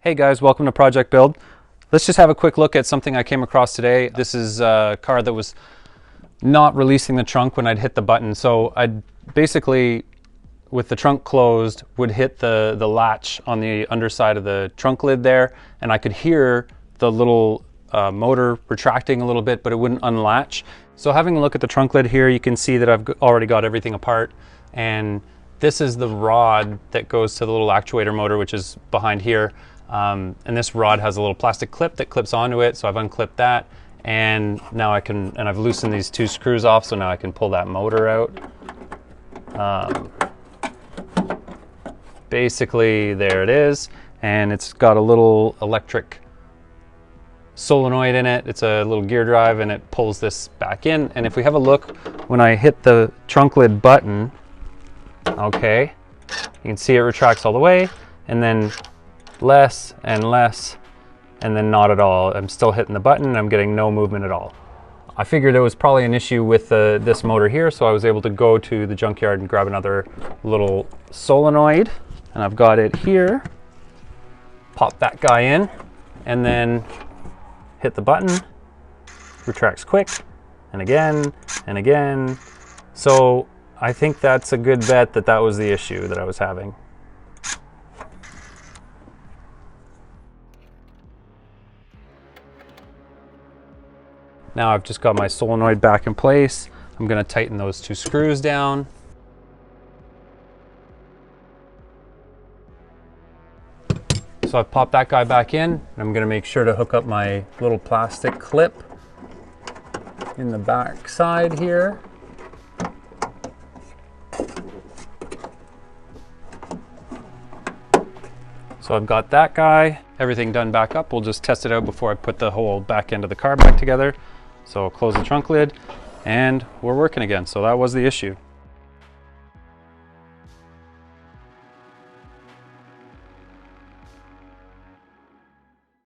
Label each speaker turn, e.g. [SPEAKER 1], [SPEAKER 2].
[SPEAKER 1] Hey guys, welcome to Project Build. Let's just have a quick look at something I came across today. This is a car that was not releasing the trunk when I'd hit the button. So I'd basically, with the trunk closed, would hit the latch on the underside of the trunk lid there, and I could hear the little motor retracting a little bit, but it wouldn't unlatch. So having a look at the trunk lid here, you can see that I've already got everything apart, and this is the rod that goes to the little actuator motor, which is behind here. And this rod has a little plastic clip that clips onto it, so I've unclipped that, and now I can, and I've loosened these two screws off, so now I can pull that motor out. Basically, there it is, and it's got a little electric solenoid in it. It's a little gear drive, and it pulls this back in. And if we have a look, when I hit the trunk lid button, okay, you can see it retracts all the way, and then less and less, and then not at all. I'm still hitting the button, and I'm getting no movement at all. I figured it was probably an issue with this motor here, so I was able to go to the junkyard and grab another little solenoid, and I've got it here. Pop that guy in, and then hit the button, retracts quick, and again, and again. So I think that's a good bet that that was the issue that I was having. Now I've just got my solenoid back in place. I'm going to tighten those two screws down. So I've popped that guy back in. I'm going to make sure to hook up my little plastic clip in the back side here. So I've got that guy, everything done back up. We'll just test it out before I put the whole back end of the car back together. So I'll close the trunk lid, and we're working again. So that was the issue.